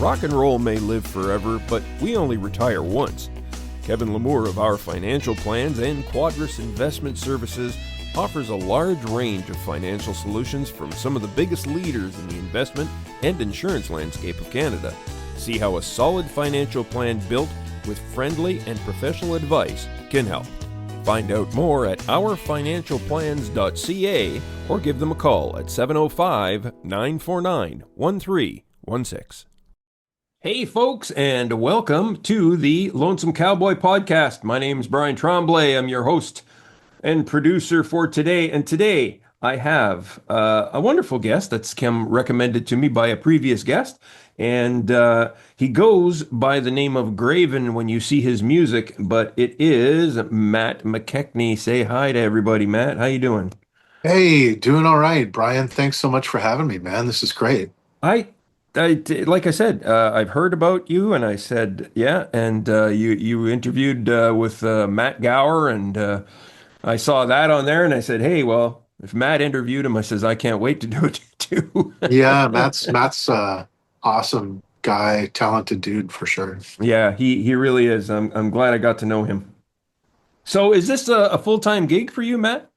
Rock and roll may live forever, but we only retire once. Kevin Lamour of Our Financial Plans and Quadris Investment Services offers a large range of financial solutions from some of the biggest leaders in the investment and insurance landscape of Canada. See how a solid financial plan built with friendly and professional advice can help. Find out more at ourfinancialplans.ca or give them a call at 705-949-1316. Hey folks, and welcome to the Lonesome Cowboy Podcast. My name's Brian Tremblay. I'm your host and producer for today. And today I have a wonderful guest that's come recommended to me by a previous guest. And he goes by the name of Graven when you see his music, but it is Matt McKechnie. Say hi to everybody, Matt. How you doing? Hey, doing all right, Brian. Thanks so much for having me, man. This is great. Like I said, I've heard about you, and I said, yeah, and you interviewed with Matt Gower, and I saw that on there, and I said, hey, well, if Matt interviewed him, I says, I can't wait to do it too. Yeah, Matt's awesome guy, talented dude for sure. Yeah, he really is. I'm glad I got to know him. So is this a full-time gig for you, Matt?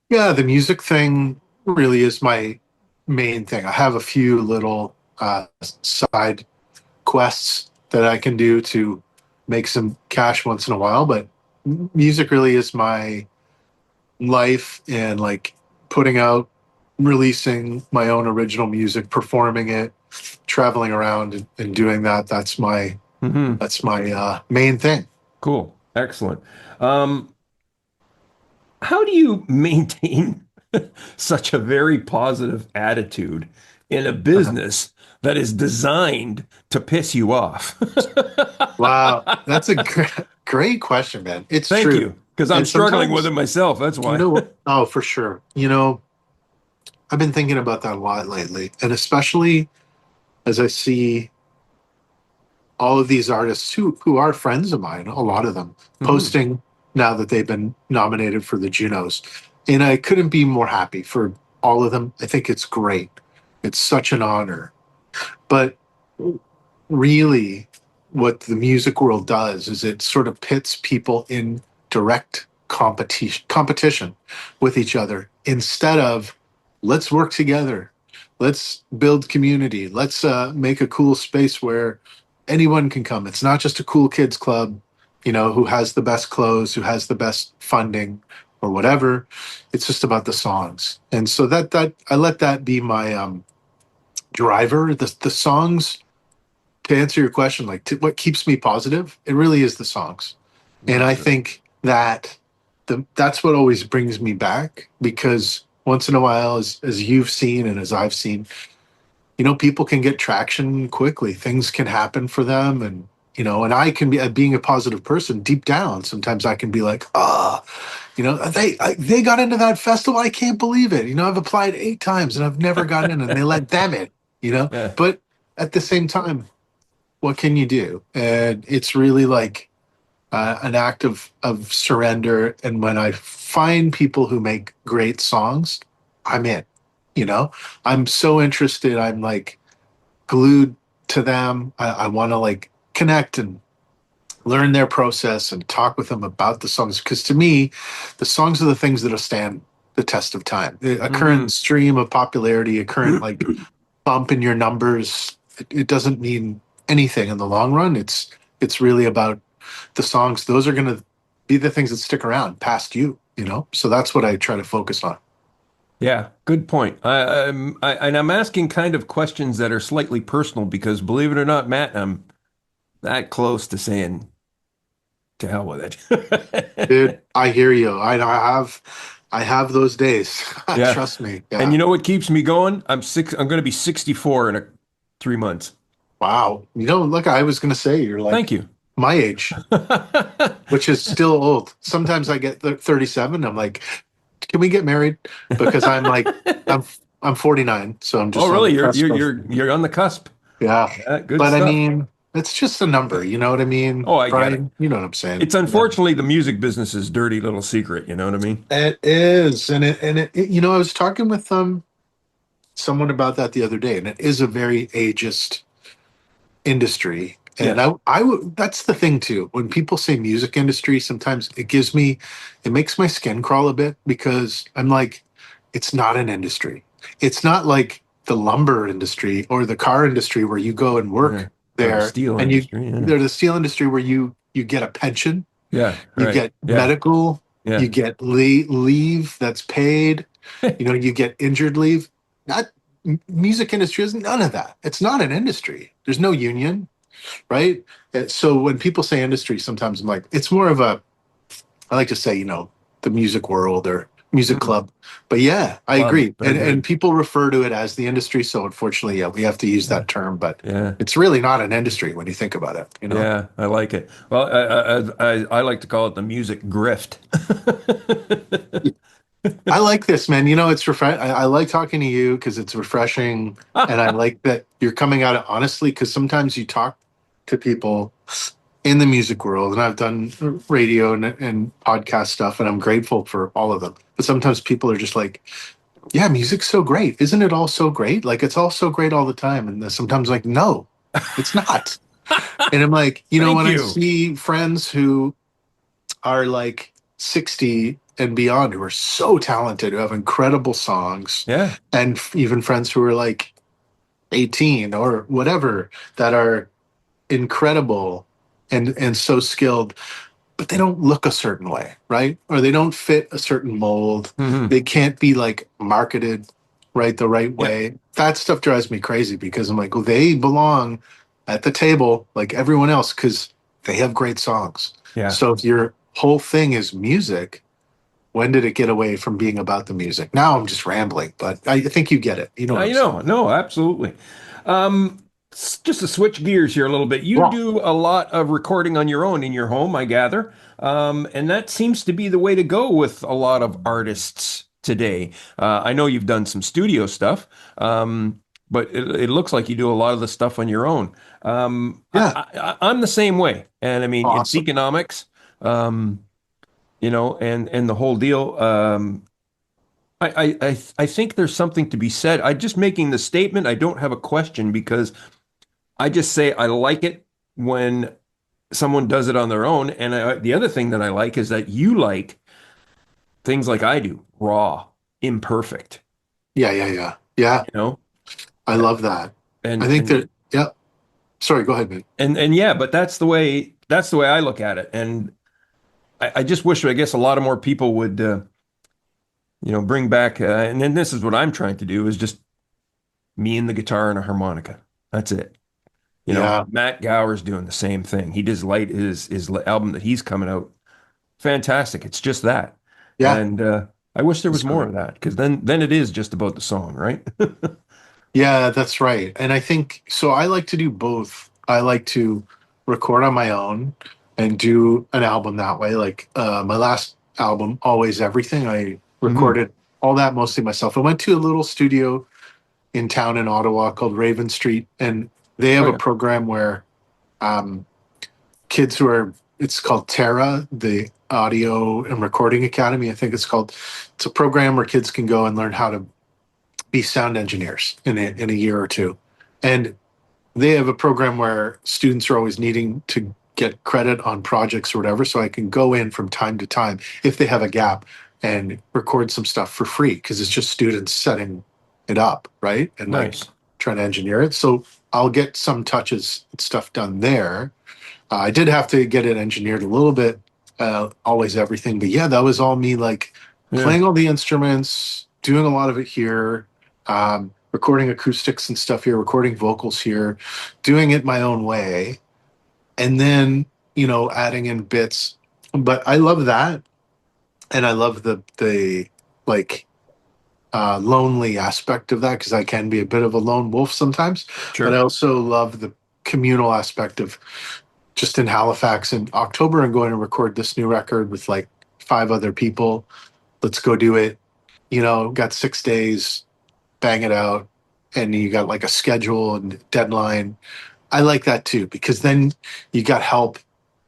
Yeah, the music thing really is my main thing. I have a few little side quests that I can do to make some cash once in a while, but music really is my life, and like putting out, releasing my own original music, performing it, traveling around and doing that. That's my main thing. Cool. Excellent. How do you maintain such a very positive attitude in a business that is designed to piss you off? Wow, that's a great question, man. It's Thank true. you, because I'm struggling with it myself. That's why. Oh, for sure. I've been thinking about that a lot lately, and especially as I see all of these artists who are friends of mine, a lot of them, posting now that they've been nominated for the Junos. And I couldn't be more happy for all of them. I think it's great. It's such an honor. But really, what the music world does is it sort of pits people in direct competition with each other, instead of let's work together, let's build community, let's make a cool space where anyone can come. It's not just a cool kids club, who has the best clothes, who has the best funding or whatever. It's just about the songs. And so that I let that be my driver. The songs, to answer your question, what keeps me positive, it really is the songs. And I think that that's what always brings me back, because once in a while, as you've seen and as I've seen, people can get traction quickly. Things can happen for them. And, and I can be, being a positive person deep down, sometimes I can be like, they got into that festival. I can't believe it. I've applied 8 times and I've never gotten in, and they let them in, Yeah. But at the same time, what can you do? And it's really like an act of surrender. And when I find people who make great songs, I'm in. I'm so interested. I'm like glued to them. I want to like connect and learn their process and talk with them about the songs, because to me, the songs are the things that'll stand the test of time. A current stream of popularity, a current like bump in your numbers, it doesn't mean anything in the long run. It's really about the songs. Those are going to be the things that stick around past you. So that's what I try to focus on. Yeah, good point. And I'm asking kind of questions that are slightly personal, because believe it or not, Matt, I'm that close to saying to hell with it. Dude, I hear you. I have those days. Yeah. Trust me. Yeah. And you know what keeps me going? I'm going to be 64 in 3 months. Wow. Look, I was going to say you're like Thank you. my age, which is still old. Sometimes I get 37. I'm like, can we get married? Because I'm like, I'm 49, so I'm just. Oh, really? On You're on the cusp. Yeah. Good But stuff. I mean, it's just a number. You know what I mean? Oh, I Brian, get it. You know what I'm saying? It's unfortunately the music business's dirty little secret. You know what I mean? It is, and I was talking with someone about that the other day, and it is a very ageist industry. And Yes. I would, that's the thing too. When people say music industry, sometimes it makes my skin crawl a bit because I'm like, it's not an industry. It's not like the lumber industry or the car industry where you go and Yeah. work Or the there steel and industry. Yeah. they're the steel industry where you get a pension, Yeah. you Right. get Yeah. medical, Yeah. you get leave that's paid, you get injured leave. Not music industry is none of that. It's not an industry. There's no union, right? So when people say industry, sometimes I'm like, it's more of a, I like to say, the music world or music Mm. club. But yeah, I Club. agree. Very And good. people refer to it as the industry. So unfortunately, yeah, we have to use Yeah. that term, but Yeah. it's really not an industry when you think about it. Yeah. I like it. Well, I like to call it the music grift. I like this, man. It's I like talking to you because it's refreshing. And I like that you're coming at it honestly because sometimes you talk to people in the music world, and I've done radio and podcast stuff, and I'm grateful for all of them. But sometimes people are just like, yeah, music's so great. Isn't it all so great? Like, it's all so great all the time. And then sometimes, like, no, it's not. And I'm like, Thank when I you. see friends who are like 60 and beyond who are so talented, who have incredible songs, Yeah. and even friends who are like 18 or whatever that are incredible and so skilled, but they don't look a certain way, right? Or they don't fit a certain mold. Hmm. They can't be like marketed right the right Yep. way. That stuff drives me crazy because I'm like, well, they belong at the table like everyone else because they have great songs. Yeah. So if your whole thing is music, when did it get away from being about the music? Now I'm just rambling, but I think you get it. You know what I'm saying? No, absolutely. Just to switch gears here a little bit, you Yeah. do a lot of recording on your own in your home, I gather. And that seems to be the way to go with a lot of artists today. I know you've done some studio stuff, but it looks like you do a lot of the stuff on your own. Yeah. I'm the same way. And I mean, it's Awesome. economics, um, and the whole deal. I think there's something to be said. I'm just making the statement. I don't have a question because I just say I like it when someone does it on their own. And the other thing that I like is that you like things like I do, raw, imperfect, Yeah, yeah, yeah. Yeah. you know? I love that. And I think and that, yeah. Sorry, go ahead, man. and yeah, but that's the way I look at it. And I just wish, I guess, a lot of more people would bring back and then this is what I'm trying to do is just me and the guitar and a harmonica. That's it. Yeah. Matt Gower's doing the same thing. He does light his album that he's coming out. Fantastic. It's just that. Yeah. And I wish there was That's more great. of that because then it is just about the song, right? Yeah, that's right. And I think so. I like to do both. I like to record on my own and do an album that way. Like my last album, Always Everything, I Hmm. recorded all that mostly myself. I went to a little studio in town in Ottawa called Raven Street, and they Oh have a yeah. program where um, kids who are, it's called Terra, the Audio and Recording Academy, I think it's called. It's a program where kids can go and learn how to be sound engineers in a year or two. And they have a program where students are always needing to get credit on projects or whatever. So I can go in from time to time if they have a gap and record some stuff for free because it's just students setting it up, right? And like Nice. trying to engineer it. So I'll get some touches and stuff done there. I did have to get it engineered a little bit, always everything. But yeah, that was all me like Yeah. playing all the instruments, doing a lot of it here, recording acoustics and stuff here, recording vocals here, doing it my own way, and then, adding in bits. But I love that. And I love the like lonely aspect of that because I can be a bit of a lone wolf sometimes. But I Sure. also love the communal aspect of just in Halifax in October. I'm going to record this new record with like 5 other people. Let's go do it. Got 6 days, bang it out. And you got like a schedule and deadline. I like that too, because then you got help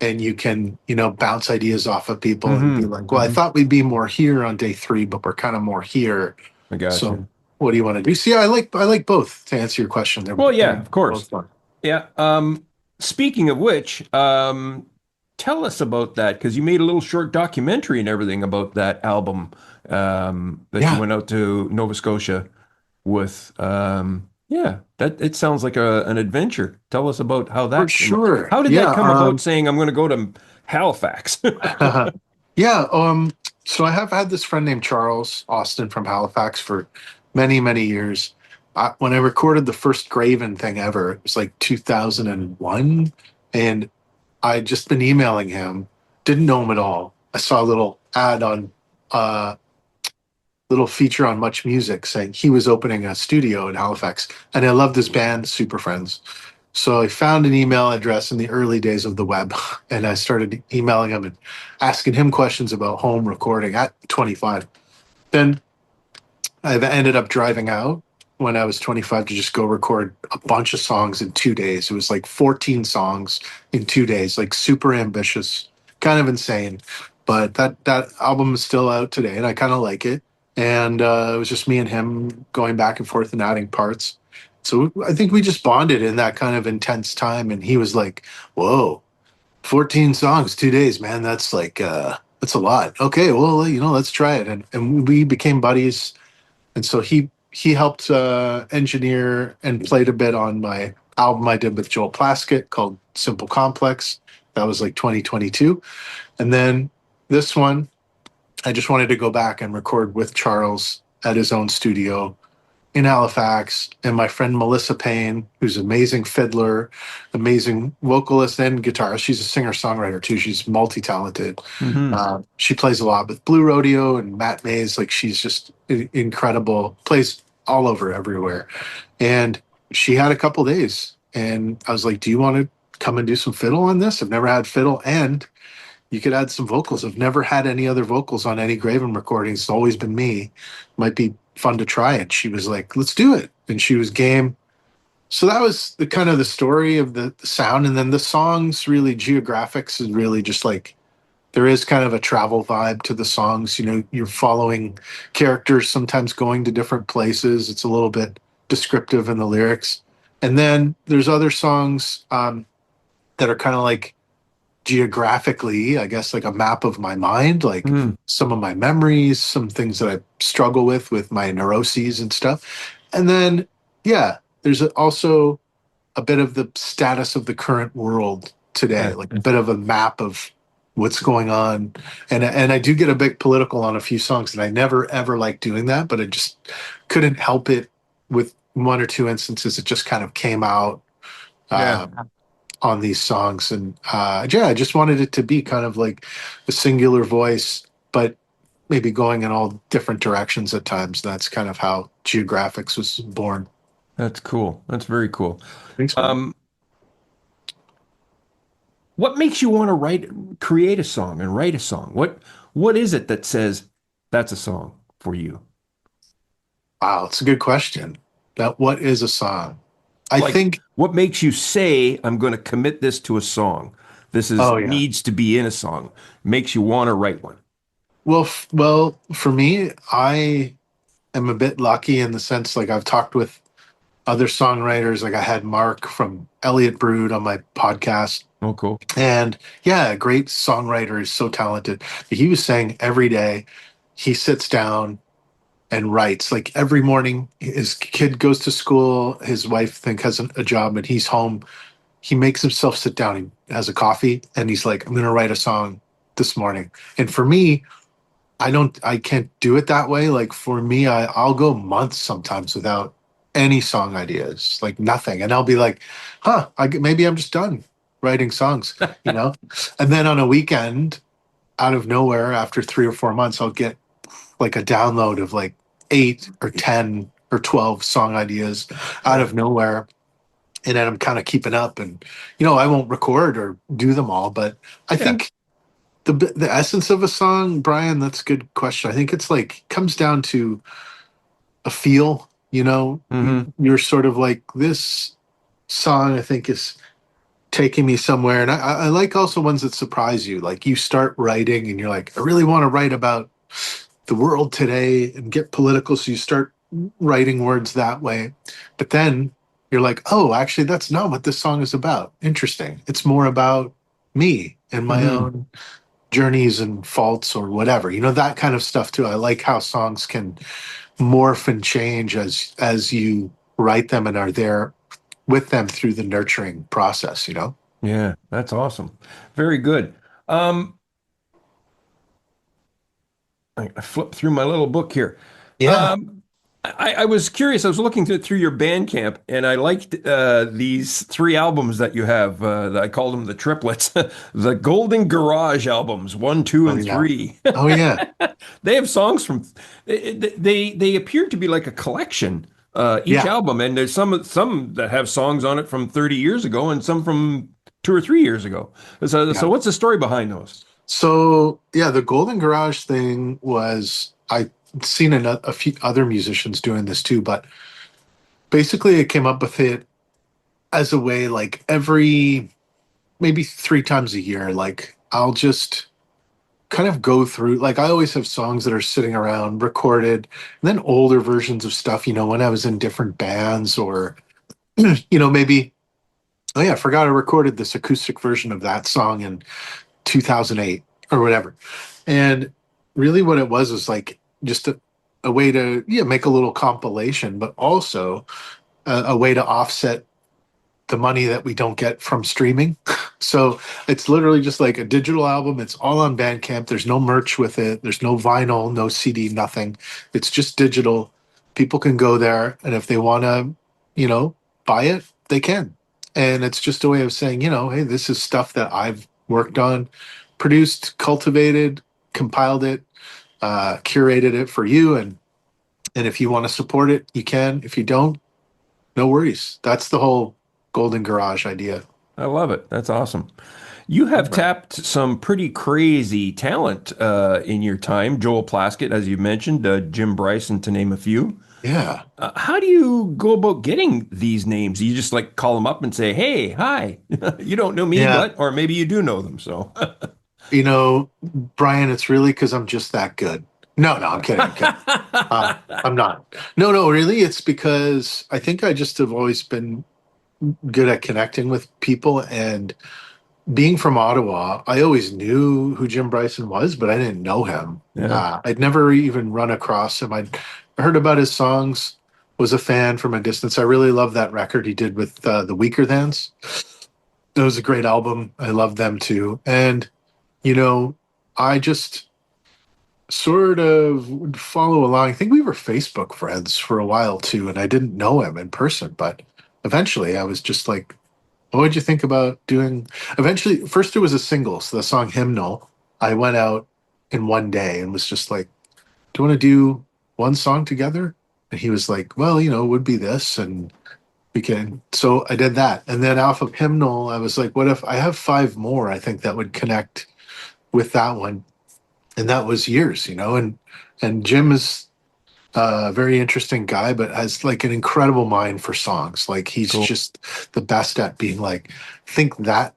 and you can, bounce ideas off of people and be Hmm. like, well, I Hmm. thought we'd be more here on day 3, but we're kind of more here. I got So you. what do you want to do? See, I like both to answer your question. They're Well, yeah, they're of course. both fun. Yeah. Speaking of which, tell us about that because you made a little short documentary and everything about that album that you Yeah, went out to Nova Scotia with. Yeah, that it sounds like an adventure. Tell us about how for that came up. sure. How did that Yeah. come about saying I'm going to go to Halifax? Yeah. So I have had this friend named Charles Austin from Halifax for many, many years. When I recorded the first Graven thing ever, it was like 2001, and I'd just been emailing him, didn't know him at all. I saw a little ad on uh little feature on Much Music saying he was opening a studio in Halifax, and I loved his band, Super Friends. So I found an email address in the early days of the web, and I started emailing him and asking him questions about home recording at 25. Then I ended up driving out when I was 25 to just go record a bunch of songs in 2 days. It was like 14 songs in 2 days, like super ambitious, kind of insane. But that album is still out today, and I kind of like it. And it was just me and him going back and forth and adding parts. So I think we just bonded in that kind of intense time. And he was like, "Whoa, 14 songs, 2 days, man. That's a lot. Okay, well, let's try it." And we became buddies, and so he helped engineer and played a bit on my album I did with Joel Plaskett called Simple Complex. That was like 2022. And then this one, I just wanted to go back and record with Charles at his own studio in Halifax, and my friend Melissa Payne, who's an amazing fiddler, amazing vocalist and guitarist. She's a singer-songwriter too. She's multi-talented. Hmm. She plays a lot with Blue Rodeo and Matt Mays. Like, she's just incredible. Plays all over everywhere. And she had a couple days, and I was like, "Do you want to come and do some fiddle on this? I've never had fiddle, and you could add some vocals. I've never had any other vocals on any Graven recordings. It's always been me. Might be fun to try it." She was like, "Let's do it." And she was game. So that was the kind of the story of the sound. And then the songs, really, Geographics is really just like, there is kind of a travel vibe to the songs. You're following characters, sometimes going to different places. It's a little bit descriptive in the lyrics. And then there's other songs that are kind of like geographically, I guess, like a map of my mind, like Mm. some of my memories, some things that I struggle with my neuroses and stuff. And then, yeah, there's also a bit of the status of the current world today, Yeah. like a bit of a map of what's going on. And I do get a bit political on a few songs, and I never ever like doing that, but I just couldn't help it with one or two instances. It just kind of came out. Yeah. Uh, on these songs. And yeah, I just wanted it to be kind of like a singular voice, but maybe going in all different directions at times. That's kind of how Geographics was born. That's cool. That's very cool. Thanks, man. Um, what makes you want to create a song and write a song? What is it that says that's a song for you? Wow, it's a good question. That what is a song? I Like, think. what makes you say I'm going to commit this to a song? This is Oh yeah. needs to be in a song. Makes you want to write one. Well, for me, I am a bit lucky in the sense, like, I've talked with other songwriters. Like, I had Mark from Elliott Brood on my podcast. Oh, cool. And yeah, a great songwriter, is so talented. He was saying every day he sits down and writes. Like, every morning, his kid goes to school, his wife has a job, and he's home. He makes himself sit down, he has a coffee, and he's like, "I'm going to write a song this morning." And for me, I can't do it that way. Like, for me, I'll go months sometimes without any song ideas, like nothing. And I'll be like, maybe I'm just done writing songs, you know? And then on a weekend, out of nowhere, after 3 or 4 months, I'll get like a download of like 8 or 10 or 12 song ideas out Yeah. of nowhere. And then I'm kind of keeping up, and, I won't record or do them all, but I Yeah. think the essence of a song, Brian, that's a good question. I think it's like, comes down to a feel. Hmm. You're sort of like, this song, I think, is taking me somewhere. And I like also ones that surprise you. Like, you start writing and you're like, I really want to write about the world today and get political. So you start writing words that way. But then you're like, oh, actually, that's not what this song is about. Interesting. It's more about me and my Hmm. own journeys and faults or whatever. That kind of stuff too. I like how songs can morph and change as you write them and are there with them through the nurturing process. Yeah, that's awesome. Very good. Um, I flipped through my little book here. Yeah. Um, I was curious. I was looking through your Bandcamp, and I liked these three albums that you have. I called them the triplets, the Golden Garage albums, one, two, Oh and yeah. three. Oh yeah. They have songs from. They appear to be like a collection. Each Yeah. album, and there's some that have songs on it from 30 years ago, and some from 2 or 3 years ago. So Yeah. what's the story behind those? So yeah, the Golden Garage thing was I seen a few other musicians doing this too, but basically I came up with it as a way like every maybe 3 times a year, like I'll just kind of go through like I always have songs that are sitting around recorded and then older versions of stuff, when I was in different bands or maybe oh yeah, I forgot I recorded this acoustic version of that song in 2008 or whatever. And really what it was like just a way to make a little compilation, but also a way to offset the money that we don't get from streaming. So it's literally just like a digital album. It's all on Bandcamp. There's no merch with it. There's no vinyl, no CD, nothing. It's just digital. People can go there, and if they want to, buy it, they can. And it's just a way of saying, hey, this is stuff that I've worked on, produced, cultivated, compiled it, curated it for you, and if you want to support it, you can. If you don't, no worries. That's the whole Golden Garage idea. I love it. That's awesome. You have Right. tapped some pretty crazy talent in your time. Joel Plaskett, as you mentioned, Jim Bryson, to name a few. Yeah. How do you go about getting these names? You just like call them up and say, "Hey, hi." You don't know me, Yeah. but or maybe you do know them. So, You know, Brian, it's really because I'm just that good. No, no, I'm kidding. I'm kidding. I'm not. No, no, really. It's because I think I just have always been good at connecting with people. And being from Ottawa, I always knew who Jim Bryson was, but I didn't know him. yeah. I'd never even run across him. I'd heard about his songs, was a fan from a distance. I really love that record he did with the Weaker Thans. It was a great album. I love them too. And, you know, I just sort of would follow along. I think we were Facebook friends for a while too, and I didn't know him in person, but eventually I was just like, what would you think about doing? Eventually, first it was a single, so the song Hymnal. I went out in one day and was just like, do you want to do one song together? And he was like, well, it would be this, and we can. So I did that. And then off of Hymnal, I was like, what if I have five more? I think that would connect with that one. And that was years, and Jim is a very interesting guy, but has like an incredible mind for songs. Like he's Cool. just the best at being like, think that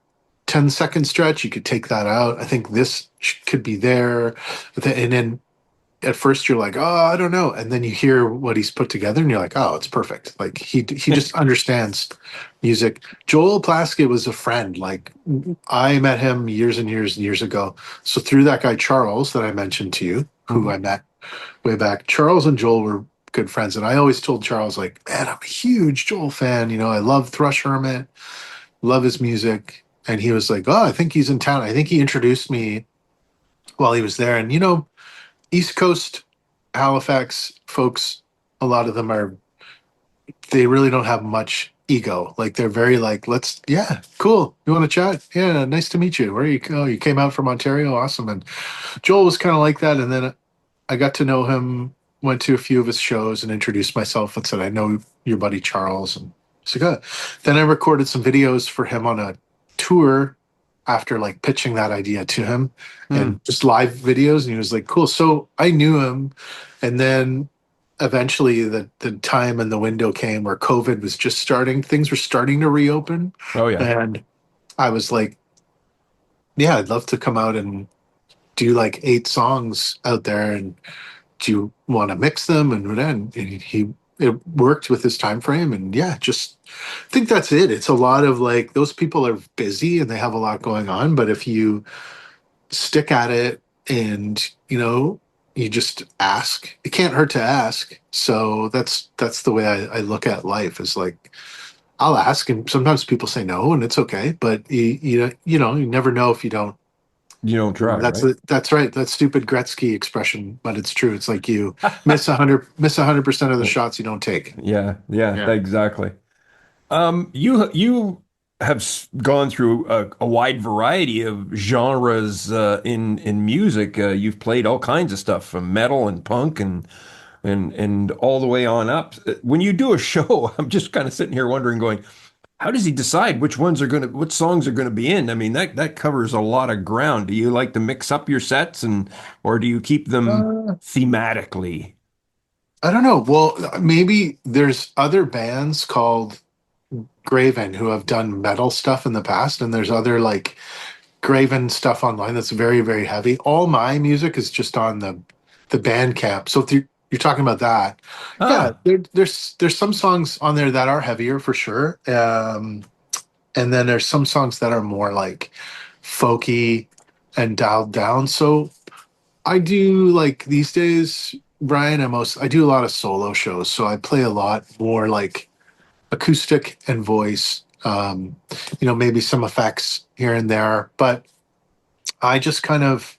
10-second stretch, you could take that out. I think this could be there. And then at first you're like, oh, I don't know. And then you hear what he's put together and you're like, oh, it's perfect. Like he just understands music. Joel Plaskett was a friend. Like I met him years and years and years ago. So through that guy, Charles, that I mentioned to you, who Mhm. I met way back, Charles and Joel were good friends. And I always told Charles, like, man, I'm a huge Joel fan. I love Thrush Hermit, love his music. And he was like, oh, I think he's in town. I think he introduced me while he was there. And, East Coast Halifax folks, a lot of them they really don't have much ego. Like they're very like, yeah, cool. You want to chat? Yeah, nice to meet you. Where are you? Oh, you came out from Ontario. Awesome. And Joel was kind of like that. And then I got to know him, went to a few of his shows and introduced myself and said, I know your buddy Charles. And he's like, oh. Then I recorded some videos for him on a tour after like pitching that idea to him Hmm. and just live videos. And he was like, cool. So I knew him. And then eventually the time and the window came where COVID was just starting, things were starting to reopen. Oh yeah. And I was like, yeah, I'd love to come out and do like 8 songs out there. And do you want to mix them? And he it worked with his time frame, and yeah, just I think that's it. It's a lot of like those people are busy and they have a lot going on, but if you stick at it and you just ask, it can't hurt to ask. So that's the way I look at life, is like I'll ask, and sometimes people say no, and it's okay, but you never know if you don't. You don't try, That's right? that's right. That stupid Gretzky expression, but it's true. It's like you miss 100% of the shots you don't take. Yeah, yeah, Yeah. exactly. You have gone through a wide variety of genres in music. You've played all kinds of stuff, from metal and punk and all the way on up. When you do a show, I'm just kind of sitting here wondering, going, how does he decide which songs are gonna be in? I mean, that covers a lot of ground. Do you like to mix up your sets, or do you keep them Uh, thematically? I don't know. Well, maybe there's other bands called Graven who have done metal stuff in the past, and there's other like Graven stuff online that's very, very heavy. All my music is just on the Bandcamp. So if you're talking about that, yeah, Ah, there's some songs on there that are heavier for sure, and then there's some songs that are more like folky and dialed down. So I do like these days, Brian. I do a lot of solo shows, so I play a lot more like acoustic and voice. Maybe some effects here and there, but I just kind of,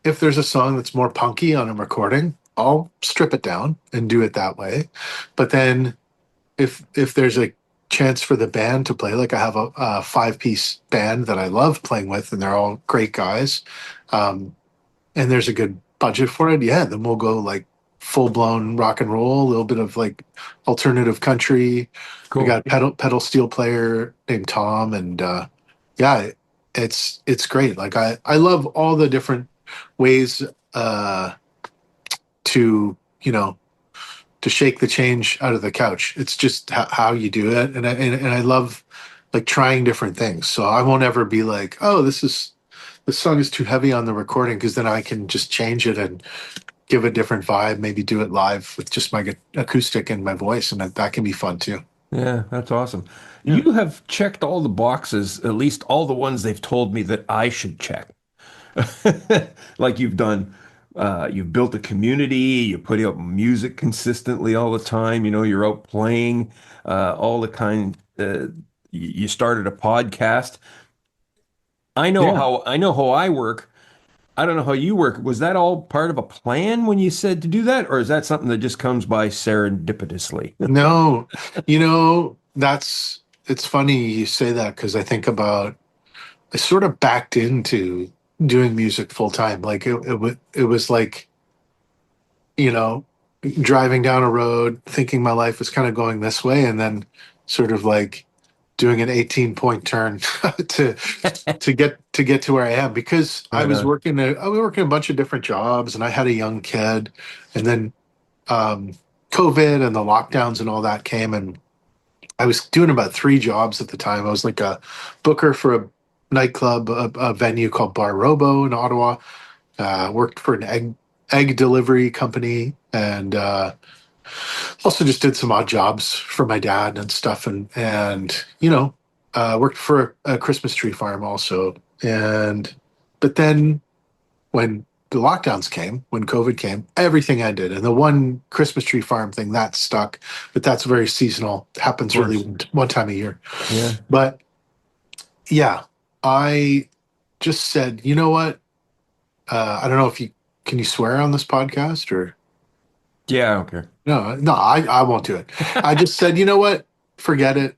if there's a song that's more punky on a recording, I'll strip it down and do it that way. But then if there's a chance for the band to play, like I have a 5-piece band that I love playing with, and they're all great guys, um, and there's a good budget for it, yeah, then we'll go like full blown rock and roll, a little bit of like alternative country. We got cool. a pedal steel player named Tom, and yeah, it's great. Like I love all the different ways to to shake the change out of the couch. It's just how you do it, and I love like trying different things. So I won't ever be like, oh, this song is too heavy on the recording, because then I can just change it and give a different vibe. Maybe do it live with just my acoustic and my voice, and that can be fun too. Yeah, that's awesome. Yeah. You have checked all the boxes, at least all the ones they've told me that I should check. Like you've done, you've built a community, you put out music consistently all the time, you're out playing, all the kind, you started a podcast. Yeah. I know how I work. I don't know how you work. Was that all part of a plan when you said to do that, or is that something that just comes by serendipitously? No, it's funny you say that, because I think about, I sort of backed into doing music full time. Like it was like, you know, driving down a road thinking my life was kind of going this way, and then sort of like doing an 18-point turn to to get to where I am, because Right on. I was working a bunch of different jobs, and I had a young kid, and then um COVID and the lockdowns and all that came, and I was doing about 3 jobs at the time. I was like a booker for a nightclub, a venue called Bar Robo in Ottawa. Worked for an egg delivery company, and also just did some odd jobs for my dad and stuff, and worked for a Christmas tree farm also. And but then when the lockdowns came, when COVID came, everything ended, and the one Christmas tree farm thing that stuck, but that's very seasonal. It Of happens really course. one time a year. Yeah. But yeah, I just said, you know what? I don't know if you can you swear on this podcast, or Yeah, I don't care. no, I won't do it. I just said, you know what? Forget it.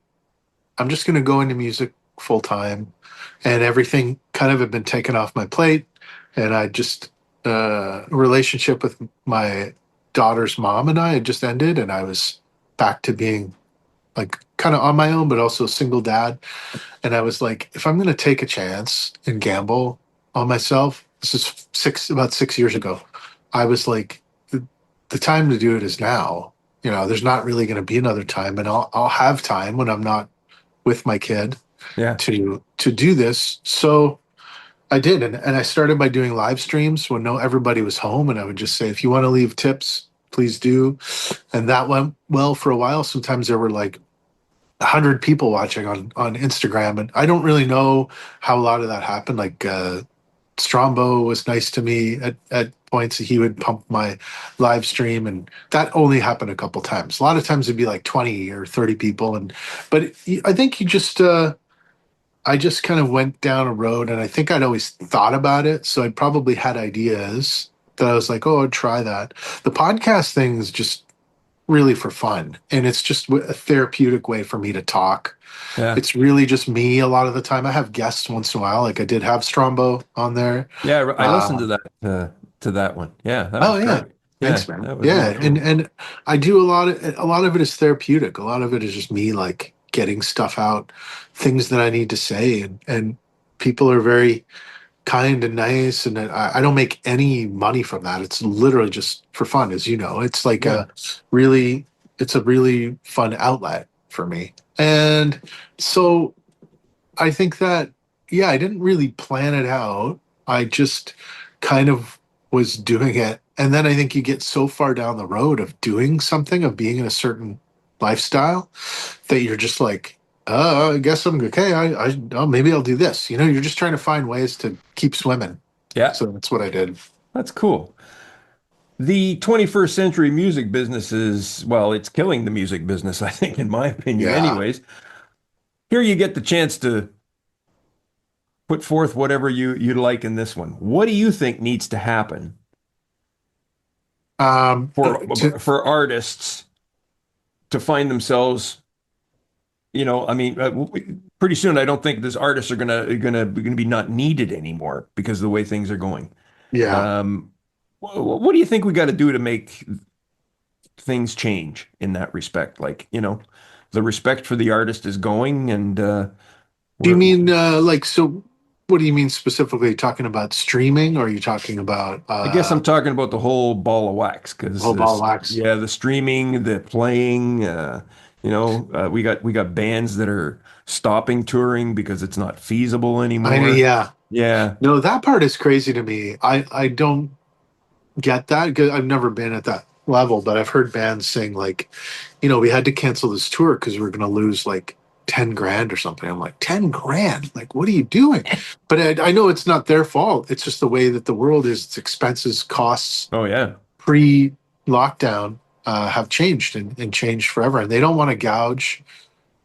I'm just going to go into music full time, and everything kind of had been taken off my plate. And I just, relationship with my daughter's mom and I had just ended, and I was back to being like kind of on my own, but also a single dad. And I was like, if I'm going to take a chance and gamble on myself, this is about 6 years ago. I was like, the time to do it is now. There's not really going to be another time, and I'll have time when I'm not with my kid Yeah. to do this. So I did, and I started by doing live streams when everybody was home, and I would just say, if you want to leave tips, please do. and that went well for a while. Sometimes there were like 100 people watching on Instagram, and I don't really know how a lot of that happened. Like Strombo was nice to me at points. He would pump my live stream, and that only happened a couple times. A lot of times it'd be like 20 or 30 people, and but I think you just I just kind of went down a road, and I think I'd always thought about it, so I'd probably had ideas that I was like, oh, I'd try that. The podcast thing is just really for fun, and it's just a therapeutic way for me to talk. Yeah. It's really just me a lot of the time. I have guests once in a while, like I did have Strombo on there. Yeah, I listened uh, to that one. Yeah, that was oh yeah, great. Yeah, thanks man. that was really Yeah, cool. and I do a lot of it is therapeutic. A lot of it is just me like getting stuff out, things that I need to say, and people are very kind and nice, and I don't make any money from that. It's literally just for fun, as you know. It's like Yeah. really, it's a really fun outlet for me. And so I think that, yeah, I didn't really plan it out. I just kind of was doing it. And then I think you get so far down the road of doing something, of being in a certain lifestyle, that you're just like, I guess I'm okay. Oh, maybe I'll do this. You know, you're just trying to find ways to keep swimming. Yeah, So that's what I did. that's cool. The 21st century music business is, well, it's killing the music business, I think, in my opinion, Yeah. anyways. Here you get the chance to put forth whatever you like in this one. What do you think needs to happen Um, to, for artists to find themselves, I mean, pretty soon I don't think these artists are gonna be not needed anymore because of the way things are going. yeah. Um, what do you think we got to do to make things change in that respect? Like, the respect for the artist is going, and Do you we're, mean like so? What do you mean specifically? Talking about streaming, or are you talking about I guess I'm talking about the whole ball of wax because whole ball of wax? yeah, the streaming, the playing, we got bands that are stopping touring because it's not feasible I mean, anymore. yeah. Yeah. No, that part is crazy to me. I don't get that because I've never been at that level, but I've heard bands saying like, we had to cancel this tour because we're going to lose like 10 grand or something. I'm like, 10 grand? Like, what are you doing? But I know it's not their fault. It's just the way that the world is. Its expenses, costs, Oh yeah. pre-lockdown have changed and changed forever. And they don't want to gouge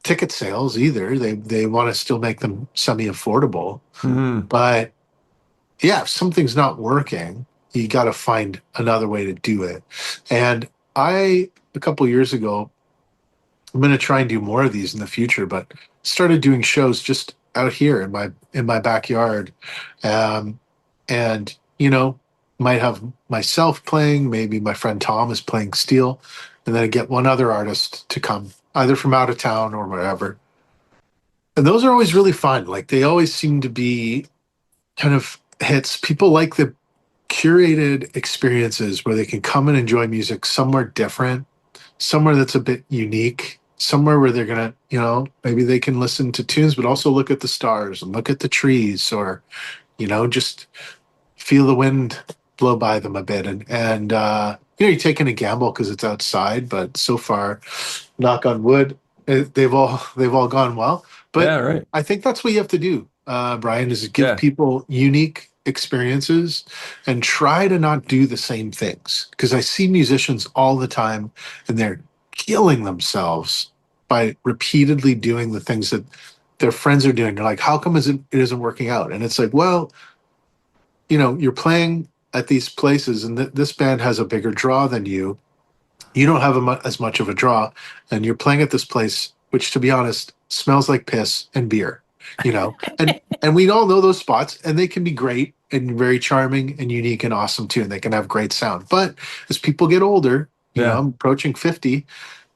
ticket sales either. They want to still make them semi-affordable. Hmm. But yeah, if something's not working, you got to find another way to do it. And a couple years ago, I'm going to try and do more of these in the future, but started doing shows just out here in my backyard. Um, and, might have myself playing, maybe my friend Tom is playing steel, and then I get one other artist to come, either from out of town or whatever. And those are always really fun. Like they always seem to be kind of hits. People like the curated experiences where they can come and enjoy music somewhere different, somewhere that's a bit unique, somewhere where they're gonna, maybe they can listen to tunes, but also look at the stars and look at the trees, or just feel the wind blow by them a bit, and you're taking a gamble because it's outside, but so far, knock on wood, they've all gone well. Yeah, But right. I think that's what you have to do, Brian, is give Yeah. people unique experiences and try to not do the same things. Because I see musicians all the time and they're killing themselves by repeatedly doing the things that their friends are doing. They're like, how come it isn't working out? And it's like, well, you're playing at these places and this band has a bigger draw than you. You don't have as much of a draw, and you're playing at this place, which, to be honest, smells like piss and beer. And we all know those spots, and they can be great and very charming and unique and awesome too, and they can have great sound. But as people get older, Yeah. I'm approaching 50,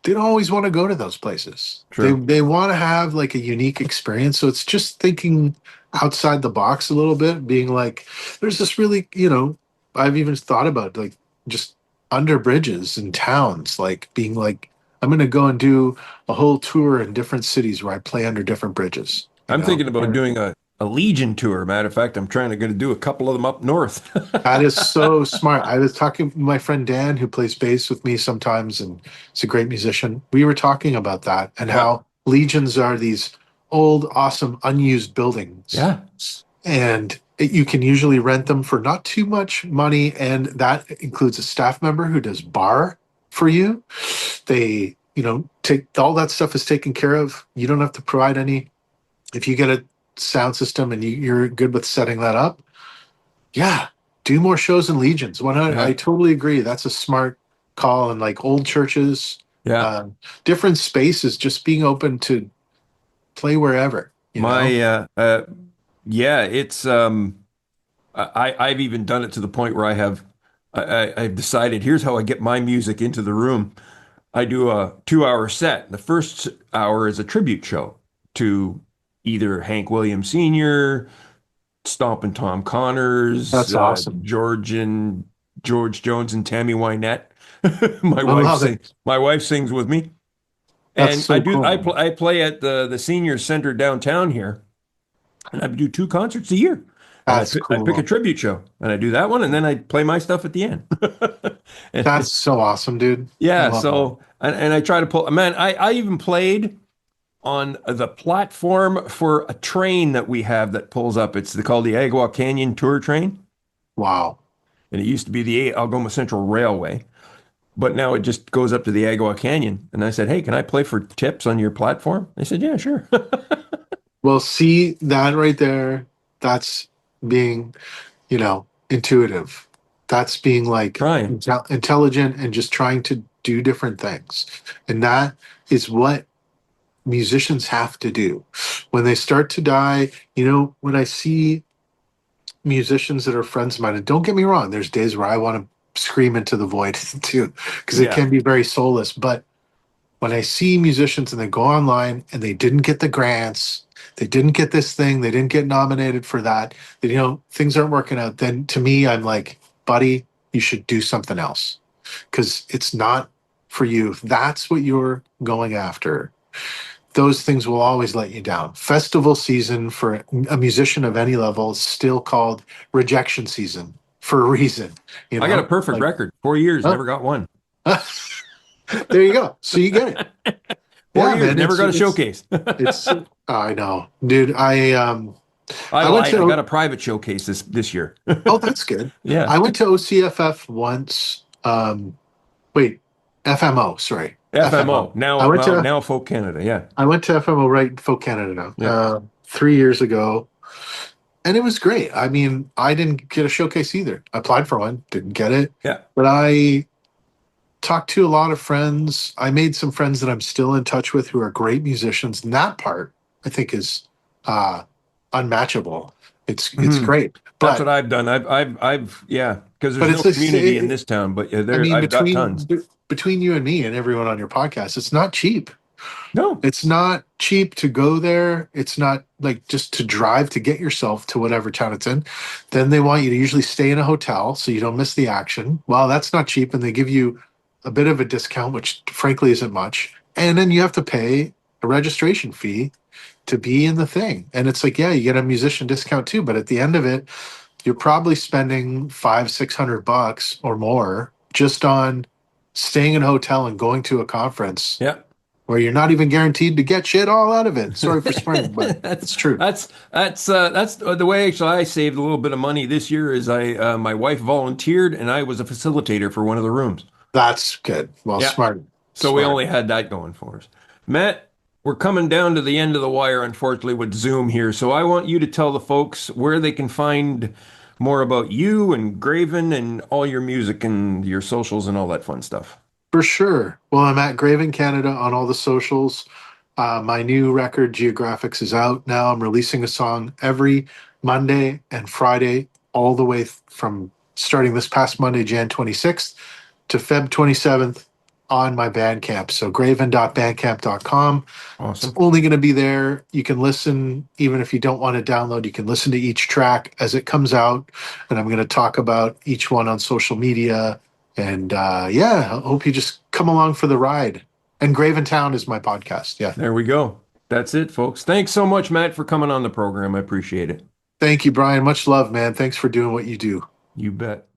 they don't always want to go to those places. They True. they want to have like a unique experience. So it's just thinking outside the box a little bit, being like, there's this really, I've even thought about like just under bridges in towns, like being like, I'm gonna go and do a whole tour in different cities where I play under different bridges, I'm thinking about And doing a Legion tour. Matter of fact, I'm trying to do a couple of them up north. That is so smart. I was talking with my friend Dan, who plays bass with me sometimes, and he's a great musician. We were talking about that and Yeah. how legions are these old, awesome, unused buildings. Yeah. And you can usually rent them for not too much money. And that includes a staff member who does bar for you. They, take all that stuff is taken care of. You don't have to provide any. If you get a sound system and you're good with setting that up, yeah, do more shows in legions. I Yeah. totally agree. That's a smart call. And like old churches, Yeah. different spaces, just being open to play wherever, My yeah, it's I've even done it to the point where I've decided here's how I get my music into the room. I do a 2 hour set. The first hour is a tribute show to either Hank Williams Sr., Stompin' Tom Connors, That's awesome. George Jones and Tammy Wynette. I love it. My wife sings with me. That's And so cool. I play at the senior center downtown here, and I do 2 concerts a year. And That's I pick a cool. tribute show, and I do that one, and then I play my stuff at the end. That's And so awesome, dude. I yeah, love that. so and I try to pull. Man, I even played on the platform for a train that we have that pulls up. It's called the Agua Canyon Tour Train, Wow. and it used to be the Algoma Central Railway, but now it just goes up to the Agua Canyon. And I said, "Hey, can I play for tips on your platform?" They said, "Yeah, sure." Well, see that right there. That's being, intuitive. That's being like Trying. intelligent and just trying to do different things. And that is what musicians have to do. When they start to die, when I see musicians that are friends of mine, and don't get me wrong, there's days where I want to scream into the void too, because it Yeah. can be very soulless. But when I see musicians and they go online and they didn't get the grants, they didn't get this thing, they didn't get nominated for that, things aren't working out, then to me, I'm like, buddy, you should do something else because it's not for you. If that's what you're going after, those things will always let you down. Festival season for a musician of any level is still called rejection season for a reason, I got a perfect like, record. 4 years, huh? never got one. There you go. So you get it. Four Yeah, years, man. never got a showcase. It's I know, dude. I I went lied. I got to a private showcase this year. oh, that's good. Yeah. I went to OCFF once. Wait, FMO. Sorry, FMO. FMO. I went to Now Folk Canada. Yeah. I went to FMO right in Folk Canada now. Yeah. 3 years ago, and it was great. I mean, I didn't get a showcase either. I applied for one, didn't get it, Yeah. but I talked to a lot of friends. I made some friends that I'm still in touch with who are great musicians. And that part I think is uh, unmatchable. It's Mhm. great, That's but what I've done. Yeah, because but there's no it's a, community in this town, but I mean I've got tons. between you and me and everyone on your podcast, it's not cheap. No. It's not cheap to go there. It's not like just to drive to get yourself to whatever town it's in. Then they want you to usually stay in a hotel so you don't miss the action. Well, that's not cheap. And they give you a bit of a discount, which frankly isn't much. And then you have to pay a registration fee to be in the thing. And it's like, yeah, you get a musician discount too. But at the end of it, you're probably spending 500-600 bucks or more just on staying in a hotel and going to a conference Yeah. where you're not even guaranteed to get shit all out of it. Sorry for swearing, but it's true. That's the way actually I saved a little bit of money this year is my wife volunteered and I was a facilitator for one of the rooms. That's good. Well, Yeah. smart. So we Smart. only had that going for us. Matt, we're coming down to the end of the wire, unfortunately, with Zoom here. So I want you to tell the folks where they can find more about you and Graven and all your music and your socials and all that fun stuff. For sure. Well, I'm at Graven Canada on all the socials. My new record, Geographics, is out now. I'm releasing a song every Monday and Friday, all the way from starting this past Monday, Jan 26th, to Feb 27th on my Bandcamp. So graven.bandcamp.com. It's Awesome. only going to be there. You can listen, even if you don't want to download, you can listen to each track as it comes out. And I'm going to talk about each one on social media. And yeah, I hope you just come along for the ride. And Graventown is my podcast. Yeah. There we go. That's it, folks. Thanks so much, Matt, for coming on the program. I appreciate it. Thank you, Brian. Much love, man. Thanks for doing what you do. You bet.